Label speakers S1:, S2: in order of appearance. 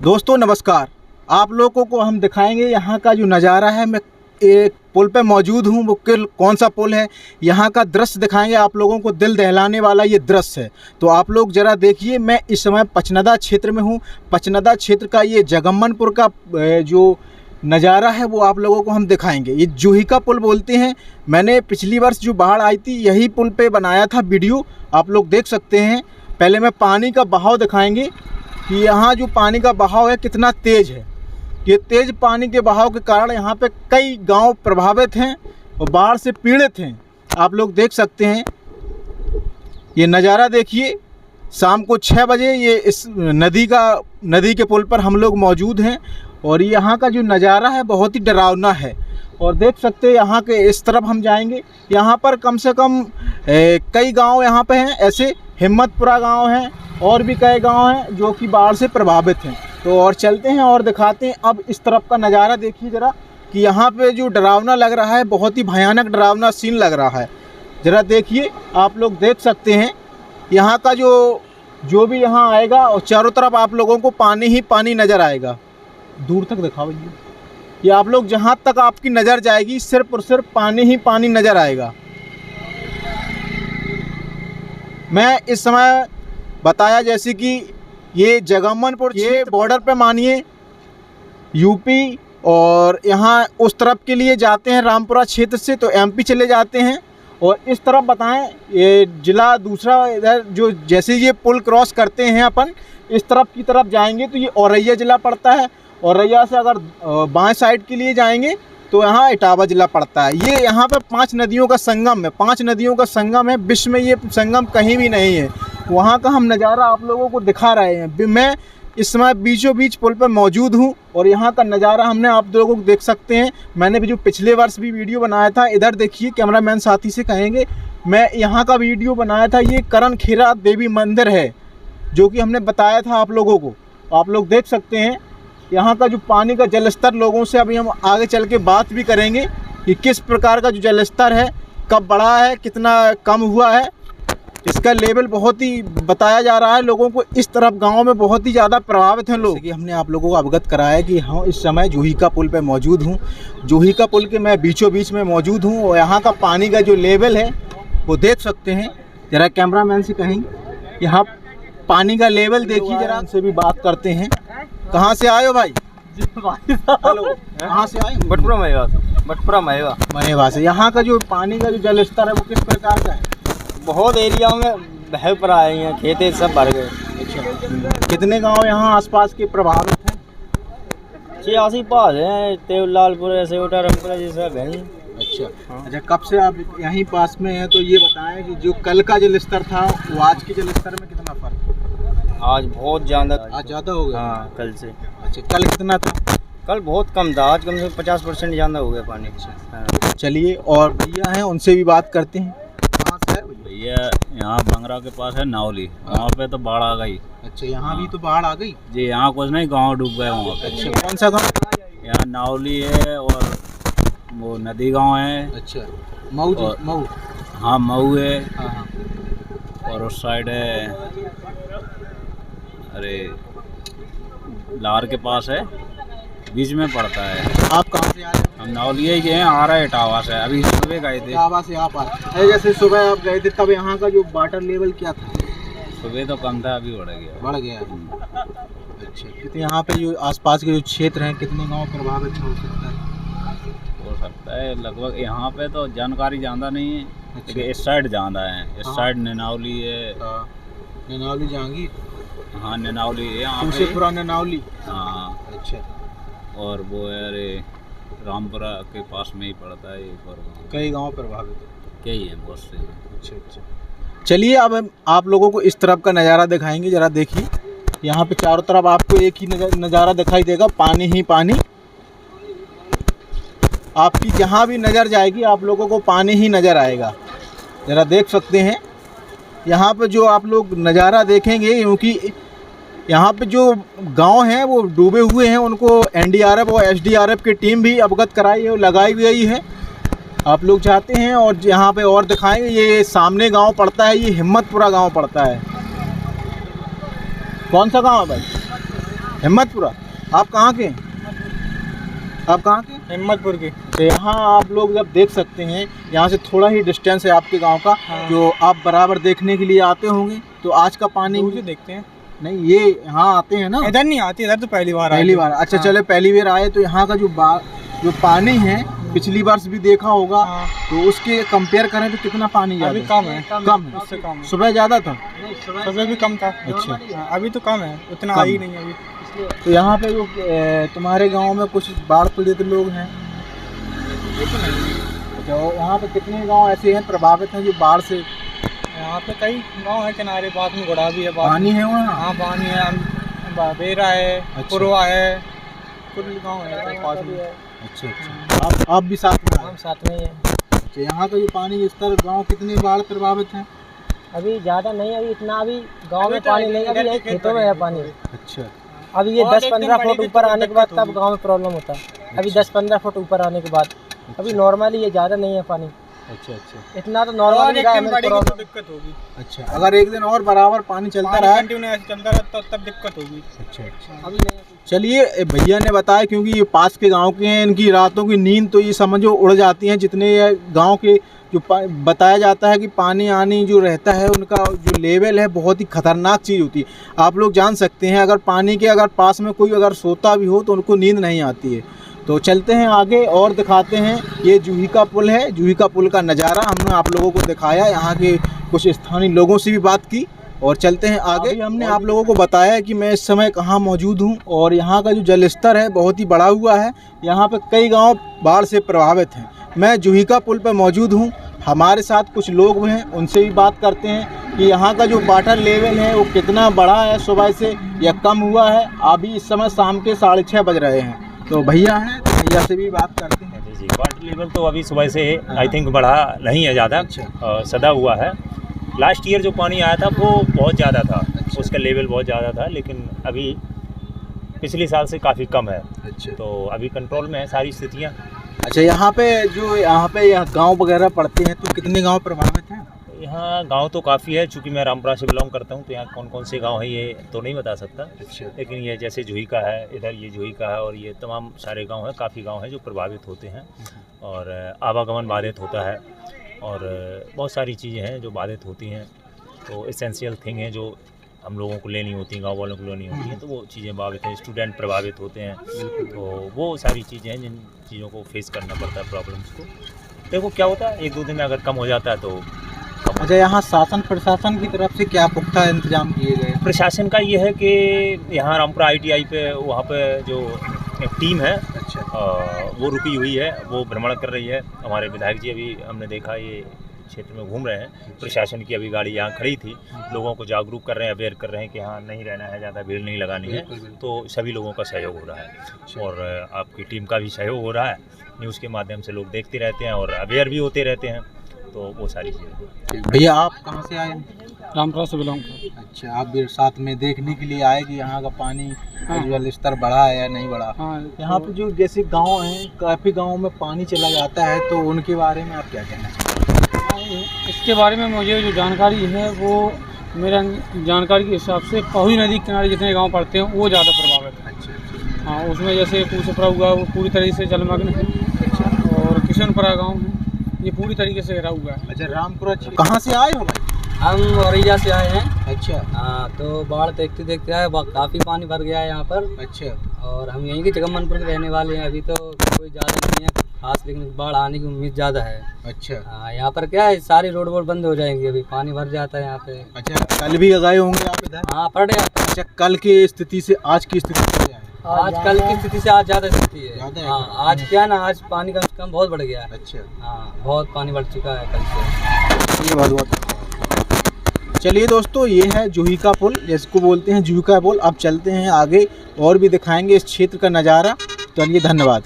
S1: दोस्तों नमस्कार। आप लोगों को हम दिखाएंगे यहाँ का जो नज़ारा है। मैं एक पुल पे मौजूद हूँ, वो कौन सा पुल है, यहाँ का दृश्य दिखाएंगे आप लोगों को। दिल दहलाने वाला ये दृश्य है, तो आप लोग ज़रा देखिए। मैं इस समय पचनदा क्षेत्र में हूँ। पचनदा क्षेत्र का ये जगम्मनपुर का जो नज़ारा है वो आप लोगों को हम दिखाएंगे। ये जूही का पुल बोलते हैं। मैंने पिछली वर्ष जो बाढ़ आई थी यही पुल पे बनाया था वीडियो, आप लोग देख सकते हैं। पहले मैं पानी का बहाव दिखाएंगे कि यहाँ जो पानी का बहाव है कितना तेज़ है। ये तेज़ पानी के बहाव के कारण यहाँ पे कई गांव प्रभावित हैं और बाढ़ से पीड़ित हैं। आप लोग देख सकते हैं, ये नज़ारा देखिए। शाम को 6 बजे ये इस नदी के पुल पर हम लोग मौजूद हैं और यहाँ का जो नज़ारा है बहुत ही डरावना है। और देख सकते हैं यहाँ के इस तरफ हम जाएंगे, यहाँ पर कम से कम कई गांव यहाँ पे हैं। ऐसे हिम्मतपुरा गांव है और भी कई गांव हैं जो कि बाढ़ से प्रभावित हैं। तो और चलते हैं और दिखाते हैं। अब इस तरफ का नज़ारा देखिए ज़रा कि यहाँ पे जो डरावना लग रहा है, बहुत ही भयानक डरावना सीन लग रहा है। ज़रा देखिए, आप लोग देख सकते हैं यहाँ का जो भी यहाँ आएगा और चारों तरफ आप लोगों को पानी ही पानी नज़र आएगा। दूर तक दिखाओ ये आप लोग, जहाँ तक आपकी नज़र जाएगी सिर्फ और सिर्फ पानी ही पानी नज़र आएगा। मैं इस समय बताया जैसे कि ये जगम्मनपुर, ये बॉर्डर पे मानिए यूपी, और यहाँ उस तरफ के लिए जाते हैं रामपुरा क्षेत्र से तो एमपी चले जाते हैं। और इस तरफ बताएं ये जिला दूसरा, इधर जो जैसे ये पुल क्रॉस करते हैं अपन इस तरफ की तरफ जाएंगे तो ये औरैया ज़िला पड़ता है। औरैया से अगर बाएं साइड के लिए जाएंगे तो यहाँ इटावा ज़िला पड़ता है। ये यहाँ पे 5 नदियों का संगम है, 5 नदियों का संगम है। विश्व में ये संगम कहीं भी नहीं है। वहाँ का हम नज़ारा आप लोगों को दिखा रहे हैं। मैं इस समय बीचों बीच पुल पर मौजूद हूँ और यहाँ का नज़ारा हमने आप लोगों को देख सकते हैं। मैंने भी जो पिछले वर्ष भी वीडियो बनाया था, इधर देखिए, कैमरामैन साथी से कहेंगे, मैं यहाँ का वीडियो बनाया था। ये करण खेरा देवी मंदिर है जो कि हमने बताया था आप लोगों को। आप लोग देख सकते हैं यहाँ का जो पानी का जलस्तर लोगों से अभी हम आगे चल के बात भी करेंगे कि किस प्रकार का जो जलस्तर है, कब बढ़ा है, कितना कम हुआ है। इसका लेवल बहुत ही बताया जा रहा है लोगों को। इस तरफ गांव में बहुत ही ज़्यादा प्रभावित हैं लोग। कि हमने आप लोगों को अवगत कराया कि हाँ, इस समय जूही का पुल पे मौजूद हूँ। जूही का पुल के मैं बीचों बीच में मौजूद हूँ और यहाँ का पानी का जो लेवल है वो देख सकते हैं। ज़रा कैमरामैन से कहेंगे यहाँ पानी का लेवल देखिए ज़रा। उनसे भी बात करते हैं। कहाँ से आए हो भाई? हेलो, कहाँ से आए?
S2: भटपुरा
S1: महेवा से। यहाँ का जो पानी का जो जलस्तर है वो किस प्रकार का है?
S2: बहुत एरिया में बह पर आए हैं, खेते सब भर गए।
S1: अच्छा, कितने गांव यहाँ आसपास के प्रभावित हैं?
S2: 86 पास हैं, तेवलालपुर, सेवटा, रामपुरा जी सब हैं।
S1: अच्छा, कब से आप यहीं पास में हैं? तो ये बताएं कि जो कल का जलस्तर था वो आज के जलस्तर में कितना फर्क है?
S2: आज बहुत ज़्यादा,
S1: आज ज़्यादा हो गया।
S2: हाँ, कल से।
S1: अच्छा, कल कितना था?
S2: कल बहुत कम था, आज कम से कम 50% ज़्यादा हो गया पानी। हाँ।
S1: चलिए, और भैया हैं उनसे भी बात करते हैं। कहाँ से है
S3: भैया? यहाँ बंगरा के पास है नावली, वहाँ पे तो बाढ़ आ गई।
S1: अच्छा, यहाँ भी तो बाढ़ आ गई
S3: जी? यहाँ कुछ नहीं, गांव डूब गए वहाँ पे।
S1: अच्छा, कौन सा गाँव?
S3: यहाँ नावली है और वो नदी गांव है।
S1: अच्छा, मऊ जी? मऊ,
S3: हाँ मऊ है।
S1: हाँ।
S3: और उस साइड है, अरे लार के पास है, बीच में पड़ता है।
S1: आप कहाँ से आए?
S3: हम नावली ही गए, आ रहे इटावा से, अभी सुबह गए थे।
S1: इटावा से आप आए? जैसे सुबह आप गए थे तब यहाँ का जो वाटर लेवल क्या था?
S3: सुबह तो कम था, अभी बढ़ गया।
S1: अच्छा, कितने यहाँ पे जो आसपास के जो क्षेत्र हैं, कितने गांव प्रभावित हो सकता है?
S3: हो सकता है लगभग। यहाँ पे तो जानकारी ज़्यादा नहीं है।
S1: अच्छा।
S3: लेकिन इस साइड ज़्यादा है। इस साइड ननावली है।
S1: ननावली, जहांगीर?
S3: हाँ, ननावली है यहाँ
S1: सबसे
S3: पे।
S1: पुराना ननावली?
S3: हाँ।
S1: अच्छा।
S3: और वो है, अरे रामपुरा के पास में ही पड़ता है एक और गाँव।
S1: कई गांव प्रभावित है?
S3: कई है, बहुत से।
S1: अच्छा। चलिए, अब हम आप लोगों को इस तरफ का नज़ारा दिखाएंगे। ज़रा देखिए, यहाँ पे चारों तरफ आपको एक ही नज़ारा दिखाई देगा, पानी ही पानी। आपकी जहाँ भी नज़र जाएगी आप लोगों को पानी ही नज़र आएगा। ज़रा देख सकते हैं यहाँ पे जो आप लोग नज़ारा देखेंगे, क्योंकि यहाँ पे जो गांव हैं वो डूबे हुए हैं, उनको एनडीआरएफ और एसडीआरएफ की टीम भी अवगत कराई है, लगाई गई है। आप लोग चाहते हैं और यहाँ पे और दिखाएंगे। ये सामने गांव पड़ता है, ये हिम्मतपुरा गांव पड़ता है। कौन सा गांव है भाई? हिम्मतपुरा। आप कहाँ के हैं? आप कहाँ के?
S2: हिम्मतपुर की।
S1: तो यहाँ आप लोग जब देख सकते हैं, यहाँ से थोड़ा ही डिस्टेंस है आपके गांव का,
S2: हाँ।
S1: जो आप बराबर देखने के लिए आते होंगे। तो आज का पानी
S2: दूर से देखते हैं,
S1: नहीं, ये यहाँ आते हैं ना,
S2: इधर नहीं आती, इधर तो पहली बार
S1: पहली बार। अच्छा, चले पहली बार आए तो यहाँ का जो पानी है पिछली वर्ष भी देखा होगा,
S2: हाँ।
S1: तो उसके कंपेयर करें तो कितना पानी
S2: अभी
S1: ज़्यादा
S2: कम है,
S1: कम है?
S2: उससे कम है।
S1: सुबह ज़्यादा था?
S2: सुबह भी कम था।
S1: अच्छा।
S2: हाँ, अभी तो कम है, उतना
S1: कम।
S2: आई नहीं अभी।
S1: तो यहाँ पे जो तुम्हारे गांव में कुछ बाढ़ पीड़ित लोग हैं, जो यहाँ पे कितने गांव ऐसे हैं प्रभावित हैं जो बाढ़ से?
S2: यहाँ पे कई गांव है किनारे, बाद में घोड़ा भी है,
S1: पानी है वहाँ?
S2: हाँ पानी है, बेरा है,
S1: अच्छा।
S2: पुरवा है, कुछ गाँव है पास में।
S1: अच्छा अच्छा, आप भी साथ में आए?
S2: हम साथ में ही है।
S1: अच्छा, यहाँ का जो पानी स्तर गांव कितने बाढ़ प्रभावित हैं?
S2: अभी ज़्यादा नहीं, अभी इतना अभी गांव में पानी नहीं, अभी यही खेतों में है पानी।
S1: अच्छा,
S2: अभी ये 10-15 फुट ऊपर आने के बाद तब गांव में प्रॉब्लम होता है। अभी 10-15 फुट ऊपर आने के बाद, अभी नॉर्मली ये ज़्यादा नहीं है पानी।
S1: अच्छा अच्छा
S2: इतना तो नॉर्मली दिक्कत होगी।
S1: अच्छा, अगर एक दिन और बराबर पानी चलता रहा
S2: चलता रहा तब दिक्कत होगी।
S1: अच्छा अच्छा,
S2: अभी नहीं।
S1: चलिए, भैया ने बताया, क्योंकि ये पास के गांव के हैं, इनकी रातों की नींद तो ये समझो उड़ जाती हैं। जितने गांव के जो बताया जाता है कि पानी आनी जो रहता है, उनका जो लेवल है बहुत ही खतरनाक चीज़ होती है। आप लोग जान सकते हैं, अगर पानी के अगर पास में कोई अगर सोता भी हो तो उनको नींद नहीं आती है। तो चलते हैं आगे और दिखाते हैं। ये जूही का पुल है, जूही का पुल का नज़ारा हमने आप लोगों को दिखाया, यहाँ के कुछ स्थानीय लोगों से भी बात की और चलते हैं आगे। हमने आप लोगों को बताया कि मैं इस समय कहाँ मौजूद हूँ और यहाँ का जो जल स्तर है बहुत ही बढ़ा हुआ है। यहाँ पे कई गांव बाढ़ से प्रभावित हैं। मैं जूही का पुल पर मौजूद हूँ, हमारे साथ कुछ लोग हैं, उनसे भी बात करते हैं कि यहाँ का जो वाटर लेवल है वो कितना बढ़ा है सुबह से या कम हुआ है। अभी इस समय शाम के 6:30 बज रहे हैं। तो भैया हैं, तो भैया से भी बात करते हैं।
S4: जी, वाटर लेवल तो अभी सुबह से आई थिंक बढ़ा नहीं है ज़्यादा, सदा हुआ है। लास्ट ईयर जो पानी आया था वो बहुत ज़्यादा था, उसका लेवल बहुत ज़्यादा था, लेकिन अभी पिछले साल से काफ़ी कम है।
S1: अच्छा,
S4: तो अभी कंट्रोल में है सारी स्थितियाँ।
S1: अच्छा, यहाँ पे गांव वगैरह पड़ते हैं, तो कितने गांव प्रभावित हैं?
S4: यहाँ गांव तो काफ़ी है, चूँकि मैं रामपुरा से बिलोंग करता हूँ, तो यहाँ कौन कौन से गांव है ये तो नहीं बता सकता।
S1: अच्छा,
S4: लेकिन ये जैसे जूही का है, इधर ये जूही का है, और ये तमाम सारे गांव हैं, काफ़ी गांव हैं जो प्रभावित होते हैं और आवागमन बाधित होता है और बहुत सारी चीज़ें हैं जो बाधित होती हैं। तो एसेंशियल थिंग है जो हम लोगों को लेनी होती हैं, गांव वालों को लेनी होती हैं, तो वो चीज़ें बाधित हैं। स्टूडेंट प्रभावित होते हैं, तो वो सारी चीज़ें हैं जिन चीज़ों को फेस करना पड़ता है, प्रॉब्लम्स को। देखो क्या होता है, 1-2 दिन में अगर कम हो जाता है तो।
S1: अच्छा, यहाँ शासन प्रशासन की तरफ से क्या पुख्ता इंतजाम किए गए?
S4: प्रशासन का ये है कि यहाँ रामपुरा ITI पे, वहाँ पे जो टीम है,
S1: अच्छा,
S4: वो रुकी हुई है, वो भ्रमण कर रही है। हमारे विधायक जी अभी हमने देखा ये क्षेत्र में घूम रहे हैं। प्रशासन की अभी गाड़ी यहाँ खड़ी थी, लोगों को जागरूक कर रहे हैं, अवेयर कर रहे हैं कि हाँ नहीं रहना है, ज़्यादा भीड़ नहीं लगानी है। तो सभी लोगों का सहयोग हो रहा है और आपकी टीम का भी सहयोग हो रहा है। न्यूज़ के माध्यम से लोग देखते रहते हैं और अवेयर भी होते रहते हैं, तो वो सारी चीज़ें।
S1: भैया आप कहाँ से आए?
S2: रामपुरा से बिलोंग कर।
S1: अच्छा, आप भी साथ में देखने के लिए आए कि यहाँ का पानी जल स्तर बढ़ा है या नहीं बढ़ा?
S2: हाँ,
S1: यहाँ पे जो जैसे गांव हैं, काफ़ी गांवों में पानी चला जाता है, तो उनके बारे में आप क्या कहना चाहेंगे?
S5: इसके बारे में मुझे जो जानकारी है वो मेरा जानकारी के हिसाब से पहुई नदी के किनारे जितने गांव पड़ते हैं वो ज़्यादा प्रभावित है।
S1: अच्छा,
S5: हाँ, उसमें जैसे कुसपरा हुआ वो पूरी तरीके से जलमग्न है और किशनपुरा गांव है, ये पूरी तरीके से घिरा हुआ है।
S1: अच्छा, रामपुरा कहाँ से आए हो भाई?
S2: हम औरैया से आए हैं।
S1: अच्छा,
S2: हाँ, तो बाढ़ देखते देखते आए, काफ़ी पानी भर गया है यहाँ पर।
S1: अच्छा,
S2: और हम यहीं के जगमनपुर के रहने वाले हैं। अभी तो कोई ज़्यादा नहीं है खास, लेकिन बाढ़ आने की उम्मीद ज़्यादा है।
S1: अच्छा,
S2: हाँ, यहाँ पर क्या है, सारी रोड वोड बंद हो जाएंगी, अभी पानी भर जाता है यहाँ पे।
S1: अच्छा, कल भी गए होंगे आप इधर?
S2: हाँ, पड़ जाता है।
S1: अच्छा, कल की स्थिति से आज की स्थिति क्या है?
S2: आज कल की स्थिति से आज ज़्यादा स्थिति है।
S1: ज़्यादा है?
S2: हाँ, आज क्या है ना, आज पानी कम से कम बहुत बढ़ गया है।
S1: अच्छा,
S2: हाँ, बहुत पानी बढ़ चुका है कल से।
S1: ये बहुत। चलिए दोस्तों, ये है जूही का पुल, जिसको बोलते हैं जूही का पुल। अब चलते हैं आगे और भी दिखाएंगे इस क्षेत्र का नज़ारा। चलिए, धन्यवाद।